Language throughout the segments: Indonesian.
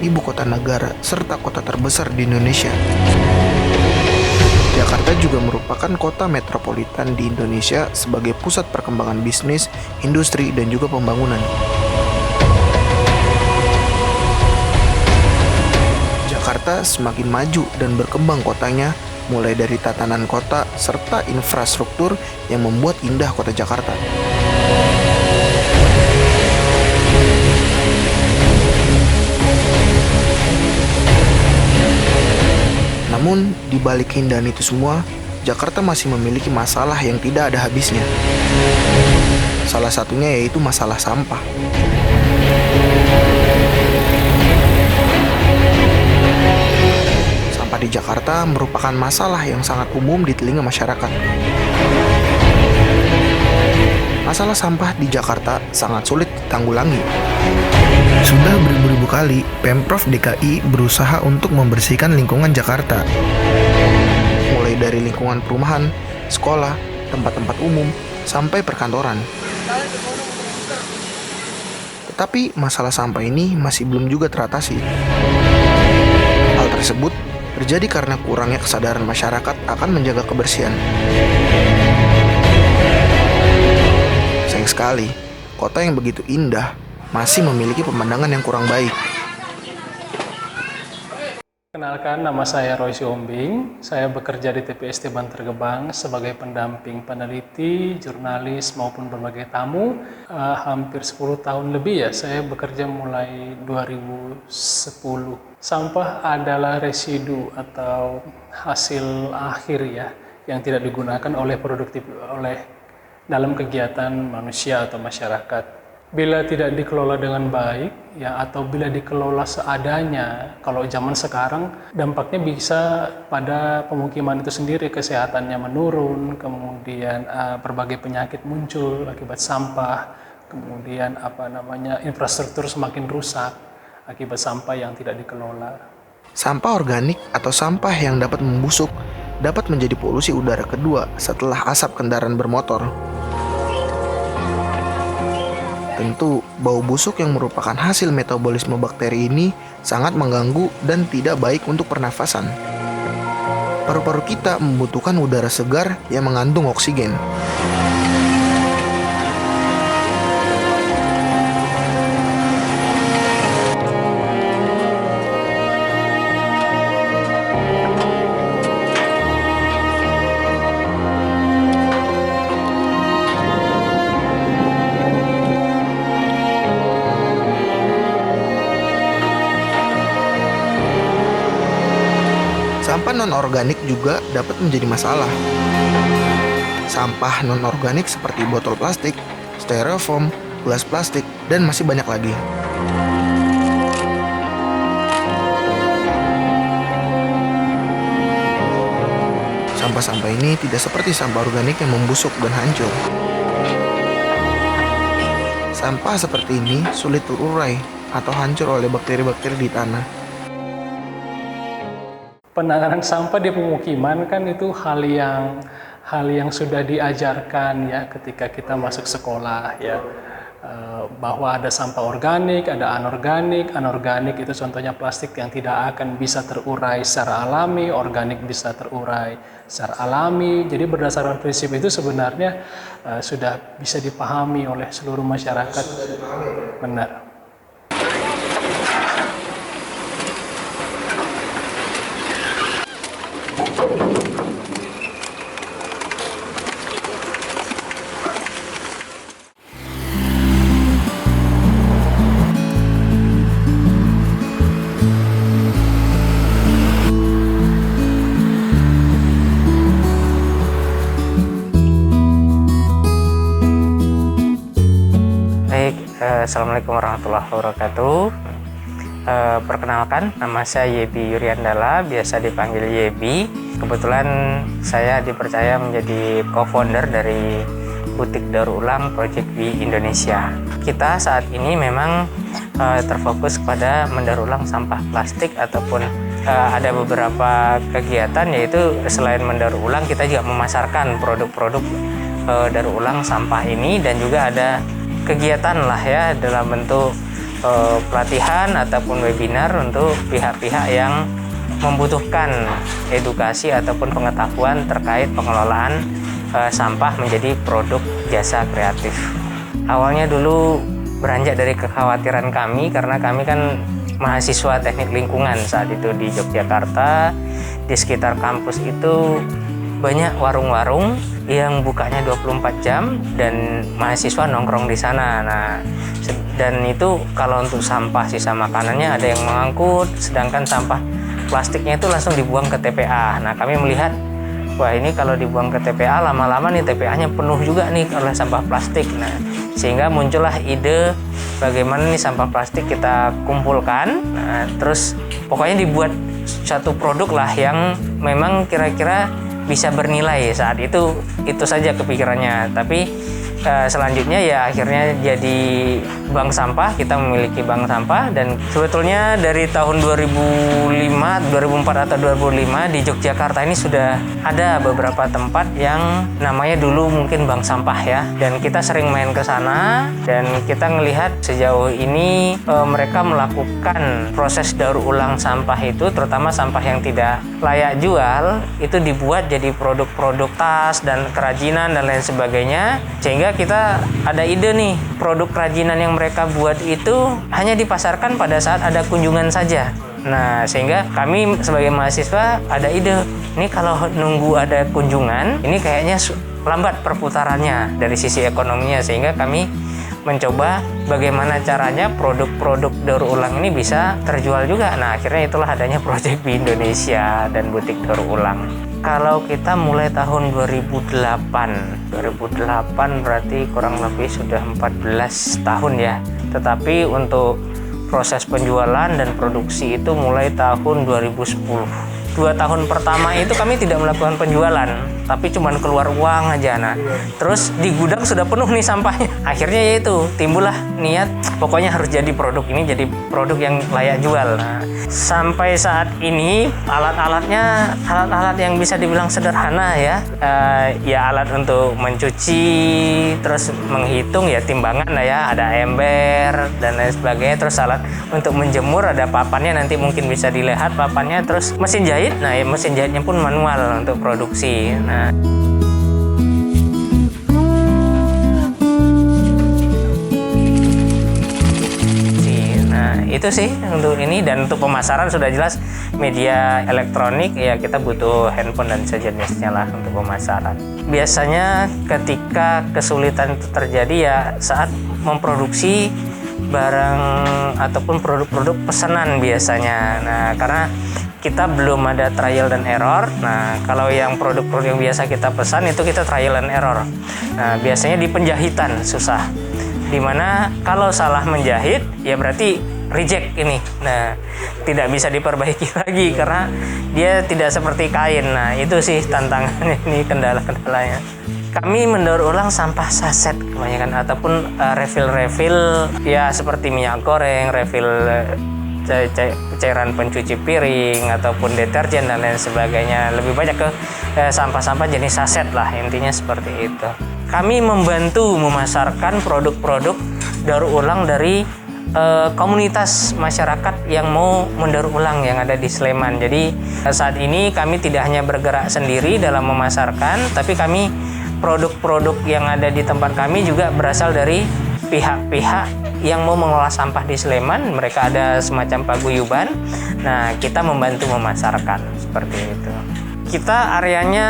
ibu kota negara serta kota terbesar di Indonesia. Jakarta juga merupakan kota metropolitan di Indonesia sebagai pusat perkembangan bisnis, industri, dan juga pembangunan. Jakarta semakin maju dan berkembang kotanya, mulai dari tatanan kota serta infrastruktur yang membuat indah kota Jakarta. Namun, di balik keindahan itu semua, Jakarta masih memiliki masalah yang tidak ada habisnya. Salah satunya yaitu masalah sampah. Sampah di Jakarta merupakan masalah yang sangat umum di telinga masyarakat. Masalah sampah di Jakarta sangat sulit ditanggulangi. Sudah beribu-ribu kali, Pemprov DKI berusaha untuk membersihkan lingkungan Jakarta. Mulai dari lingkungan perumahan, sekolah, tempat-tempat umum, sampai perkantoran. Tetapi masalah sampah ini masih belum juga teratasi. Hal tersebut terjadi karena kurangnya kesadaran masyarakat akan menjaga kebersihan. Sayang sekali, kota yang begitu indah masih memiliki pemandangan yang kurang baik. Kenalkan, nama saya Roy Siombing. Saya bekerja di TPST Bantar Gebang sebagai pendamping peneliti, jurnalis maupun berbagai tamu. Hampir 10 tahun lebih ya, saya bekerja mulai 2010. Sampah adalah residu atau hasil akhir ya, yang tidak digunakan oleh dalam kegiatan manusia atau masyarakat. Bila tidak dikelola dengan baik, ya atau bila dikelola seadanya, kalau zaman sekarang dampaknya bisa pada pemukiman itu sendiri, kesehatannya menurun, kemudian berbagai penyakit muncul akibat sampah, kemudian infrastruktur semakin rusak akibat sampah yang tidak dikelola. Sampah organik atau sampah yang dapat membusuk dapat menjadi polusi udara kedua setelah asap kendaraan bermotor. Tentu, bau busuk yang merupakan hasil metabolisme bakteri ini sangat mengganggu dan tidak baik untuk pernafasan. Paru-paru kita membutuhkan udara segar yang mengandung oksigen. Sampah non-organik juga dapat menjadi masalah. Sampah non-organik seperti botol plastik, styrofoam, gelas plastik, dan masih banyak lagi. Sampah-sampah ini tidak seperti sampah organik yang membusuk dan hancur. Sampah seperti ini sulit terurai atau hancur oleh bakteri-bakteri di tanah. Penanganan sampah di pemukiman kan itu hal yang sudah diajarkan ya ketika kita masuk sekolah ya, bahwa ada sampah organik, ada anorganik. Anorganik itu contohnya plastik yang tidak akan bisa terurai secara alami, organik bisa terurai secara alami. Jadi berdasarkan prinsip itu sebenarnya sudah bisa dipahami oleh seluruh masyarakat. Benar. Assalamualaikum warahmatullahi wabarakatuh. Perkenalkan, nama saya Yebi Yuriandala, biasa dipanggil Yebi. Kebetulan saya dipercaya menjadi co-founder dari Butik Daur Ulang Project B Indonesia. Kita saat ini memang terfokus pada mendaur ulang sampah plastik ataupun ada beberapa kegiatan, yaitu selain mendaur ulang kita juga memasarkan produk-produk daur ulang sampah ini, dan juga ada kegiatan lah ya dalam bentuk pelatihan ataupun webinar untuk pihak-pihak yang membutuhkan edukasi ataupun pengetahuan terkait pengelolaan sampah menjadi produk jasa kreatif. Awalnya dulu beranjak dari kekhawatiran kami karena kami kan mahasiswa teknik lingkungan saat itu di Yogyakarta. Di sekitar kampus itu banyak warung-warung yang bukanya 24 jam dan mahasiswa nongkrong di sana. Nah, dan itu kalau untuk sampah sisa makanannya ada yang mengangkut, sedangkan sampah plastiknya itu langsung dibuang ke TPA. Nah, kami melihat, wah ini kalau dibuang ke TPA lama-lama nih TPA-nya penuh juga nih oleh sampah plastik. Nah, sehingga muncullah ide bagaimana nih sampah plastik kita kumpulkan. Nah, terus pokoknya dibuat satu produk lah yang memang kira-kira bisa bernilai. Saat itu saja kepikirannya. Tapi selanjutnya ya akhirnya jadi bank sampah. Kita memiliki bank sampah dan sebetulnya dari tahun 2004 atau 2005 di Yogyakarta ini sudah ada beberapa tempat yang namanya dulu mungkin bank sampah ya, dan kita sering main ke sana dan kita melihat sejauh ini mereka melakukan proses daur ulang sampah itu, terutama sampah yang tidak layak jual itu dibuat jadi produk-produk tas dan kerajinan dan lain sebagainya, sehingga kita ada ide nih, produk kerajinan yang mereka buat itu hanya dipasarkan pada saat ada kunjungan saja. Nah, sehingga kami sebagai mahasiswa ada ide, ini kalau nunggu ada kunjungan, ini kayaknya lambat perputarannya dari sisi ekonominya, sehingga kami mencoba bagaimana caranya produk-produk daur ulang ini bisa terjual juga. Nah, akhirnya itulah adanya Project B Indonesia dan butik daur ulang. Kalau kita mulai tahun 2008 berarti kurang lebih sudah 14 tahun ya. Tetapi untuk proses penjualan dan produksi itu mulai tahun 2010. 2 tahun pertama itu kami tidak melakukan penjualan, tapi cuma keluar uang aja. Nah, terus di gudang sudah penuh nih sampahnya. Akhirnya yaitu timbullah niat, pokoknya harus jadi produk ini, jadi produk yang layak jual. Nah, sampai saat ini alat-alatnya alat-alat yang bisa dibilang sederhana ya. Ya alat untuk mencuci, terus menghitung ya timbangan lah ya, ada ember dan lain sebagainya. Terus alat untuk menjemur ada papannya, nanti mungkin bisa dilihat papannya. Terus mesin jahit. Nah, mesin jahitnya pun manual untuk produksi. Nah, itu sih untuk ini. Dan untuk pemasaran sudah jelas media elektronik ya, kita butuh handphone dan sejenisnya lah untuk pemasaran. Biasanya ketika kesulitan itu terjadi ya saat memproduksi barang ataupun produk-produk pesanan biasanya. Nah, karena kita belum ada trial dan error. Nah, kalau yang produk-produk yang biasa kita pesan itu kita trial and error. Nah, biasanya di penjahitan susah. Dimana kalau salah menjahit ya berarti reject ini. Nah, tidak bisa diperbaiki lagi karena dia tidak seperti kain. Nah, itu sih tantangannya ini, kendala-kendalanya. Kami mendaur ulang sampah saset kebanyakan ataupun refill ya seperti minyak goreng, refill cairan pencuci piring ataupun deterjen dan lain sebagainya. Lebih banyak ke sampah-sampah jenis saset lah, intinya seperti itu. Kami membantu memasarkan produk-produk daur ulang dari komunitas masyarakat yang mau mendaur ulang yang ada di Sleman. Jadi saat ini kami tidak hanya bergerak sendiri dalam memasarkan, tapi kami produk-produk yang ada di tempat kami juga berasal dari pihak-pihak yang mau mengelola sampah di Sleman. Mereka ada semacam paguyuban. Nah, kita membantu memasarkan seperti itu. Kita areanya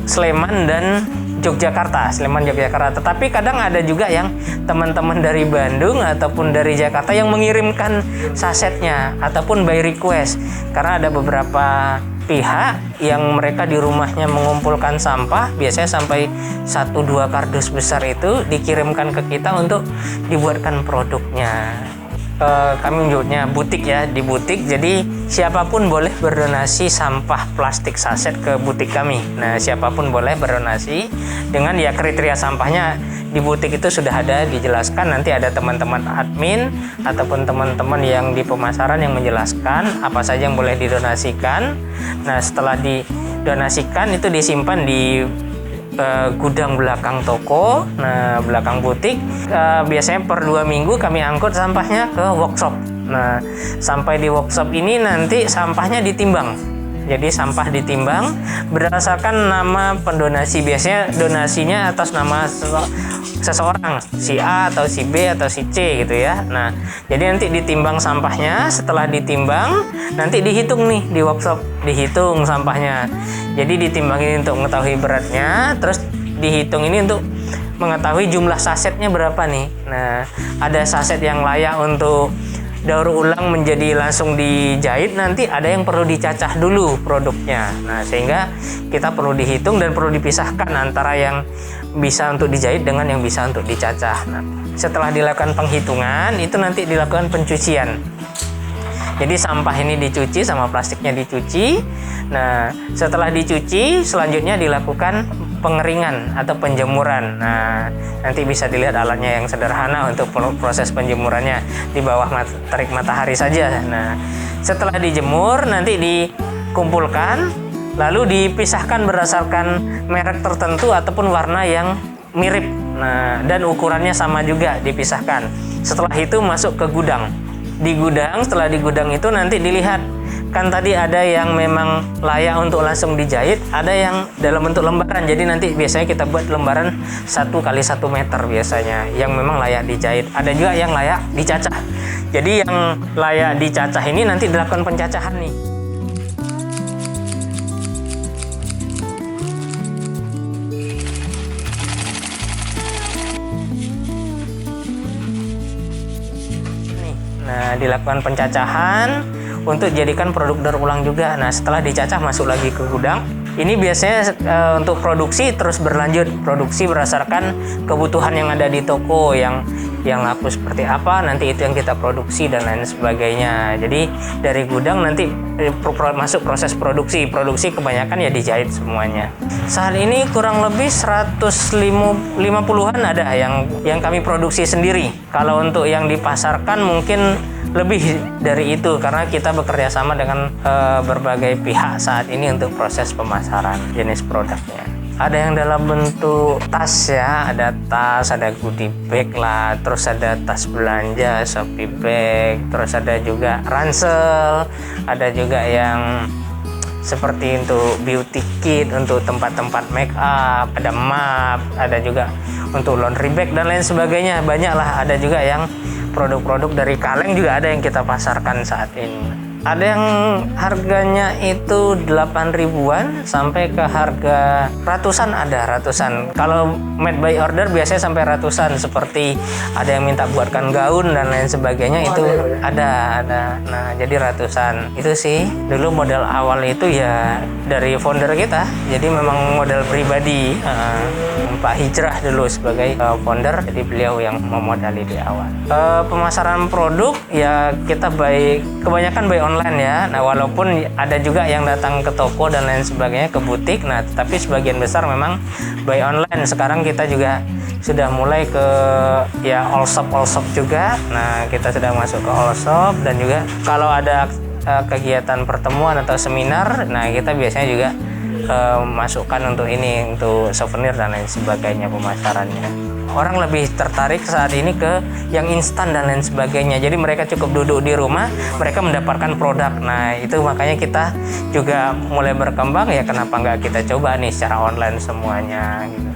Sleman dan Yogyakarta, Sleman Yogyakarta. Tetapi kadang ada juga yang teman-teman dari Bandung ataupun dari Jakarta yang mengirimkan sasetnya ataupun by request. Karena ada beberapa pihak yang mereka di rumahnya mengumpulkan sampah, biasanya sampai 1-2 kardus besar itu dikirimkan ke kita untuk dibuatkan produknya. Kami menyebutnya butik ya, di butik. Jadi siapapun boleh berdonasi sampah plastik saset ke butik kami. Nah, siapapun boleh berdonasi dengan ya kriteria sampahnya di butik itu sudah ada dijelaskan. Nanti ada teman-teman admin ataupun teman-teman yang di pemasaran yang menjelaskan apa saja yang boleh didonasikan. Nah, setelah didonasikan itu disimpan di gudang belakang toko, nah belakang butik. Biasanya per 2 minggu kami angkut sampahnya ke workshop. Nah, sampai di workshop ini nanti sampahnya ditimbang. Jadi sampah ditimbang berdasarkan nama pendonasi. Biasanya donasinya atas nama seseorang, si A atau si B atau si C gitu ya. Nah, jadi nanti ditimbang sampahnya. Setelah ditimbang, nanti dihitung nih di workshop, dihitung sampahnya. Jadi ditimbang ini untuk mengetahui beratnya, terus dihitung ini untuk mengetahui jumlah sasetnya berapa nih. Nah, ada saset yang layak untuk daur ulang menjadi langsung dijahit, nanti ada yang perlu dicacah dulu produknya. Nah, sehingga kita perlu dihitung dan perlu dipisahkan antara yang bisa untuk dijahit dengan yang bisa untuk dicacah. Nah, setelah dilakukan penghitungan, itu nanti dilakukan pencucian. Jadi sampah ini dicuci sama plastiknya dicuci. Nah, setelah dicuci, selanjutnya dilakukan pengeringan atau penjemuran. Nah, nanti bisa dilihat alatnya yang sederhana untuk proses penjemurannya di bawah terik matahari saja. Nah, setelah dijemur nanti dikumpulkan lalu dipisahkan berdasarkan merek tertentu ataupun warna yang mirip. Nah, dan ukurannya sama juga dipisahkan. Setelah itu masuk ke gudang. Di gudang, setelah di gudang itu nanti dilihat, kan tadi ada yang memang layak untuk langsung dijahit, ada yang dalam bentuk lembaran. Jadi nanti biasanya kita buat lembaran 1 kali 1 meter biasanya yang memang layak dijahit. Ada juga yang layak dicacah. Jadi yang layak dicacah ini nanti dilakukan pencacahan nih. Nah, dilakukan pencacahan untuk jadikan produk daur ulang juga. Nah, setelah dicacah masuk lagi ke gudang. Ini biasanya untuk produksi terus berlanjut. Produksi berdasarkan kebutuhan yang ada di toko, yang laku seperti apa, nanti itu yang kita produksi dan lain sebagainya. Jadi dari gudang nanti masuk proses produksi. Produksi kebanyakan ya dijahit semuanya. Saat ini kurang lebih 150-an ada yang kami produksi sendiri. Kalau untuk yang dipasarkan mungkin lebih dari itu karena kita bekerja sama dengan berbagai pihak saat ini untuk proses pemasaran jenis produknya. Ada yang dalam bentuk tas ya, ada tas, ada goodie bag lah, terus ada tas belanja, Shopee bag, terus ada juga ransel, ada juga yang seperti untuk beauty kit, untuk tempat-tempat make up, ada map, ada juga untuk laundry bag dan lain sebagainya. Banyak lah, ada juga yang produk-produk dari kaleng juga ada yang kita pasarkan saat ini. Ada yang harganya itu 8 ribuan sampai ke harga ratusan, ada ratusan. Kalau made by order biasanya sampai ratusan, seperti ada yang minta buatkan gaun dan lain sebagainya, itu ada. Nah, jadi ratusan. Itu sih dulu modal awal itu ya dari founder kita. Jadi memang modal pribadi. Pak Hijrah dulu sebagai founder, jadi beliau yang memodali di awal. Pemasaran produk ya kita kebanyakan by online ya. Nah, walaupun ada juga yang datang ke toko dan lain sebagainya, ke butik. Nah, tapi sebagian besar memang by online. Sekarang kita juga sudah mulai ke ya all shop juga. Nah, kita sudah masuk ke all shop dan juga kalau ada kegiatan pertemuan atau seminar, nah kita biasanya juga masukkan untuk ini, untuk souvenir dan lain sebagainya pemasarannya. Orang lebih tertarik saat ini ke yang instan dan lain sebagainya. Jadi mereka cukup duduk di rumah, mereka mendapatkan produk. Nah, itu makanya kita juga mulai berkembang ya, kenapa nggak kita coba nih secara online semuanya gitu.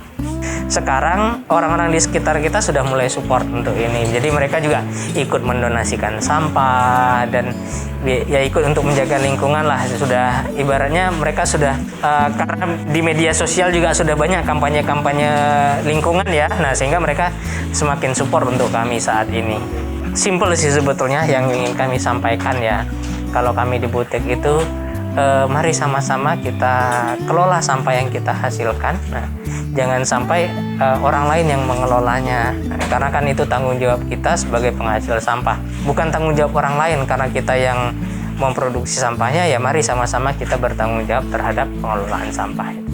Sekarang orang-orang di sekitar kita sudah mulai support untuk ini. Jadi mereka juga ikut mendonasikan sampah dan ya ikut untuk menjaga lingkungan lah. Sudah ibaratnya mereka sudah karena di media sosial juga sudah banyak kampanye-kampanye lingkungan ya. Nah, sehingga mereka semakin support untuk kami saat ini. Simple sih sebetulnya yang ingin kami sampaikan ya. Kalau kami di butik itu mari sama-sama kita kelola sampah yang kita hasilkan. Nah, jangan sampai orang lain yang mengelolanya. Nah, karena kan itu tanggung jawab kita sebagai penghasil sampah. Bukan tanggung jawab orang lain karena kita yang memproduksi sampahnya. Ya mari sama-sama kita bertanggung jawab terhadap pengelolaan sampah itu.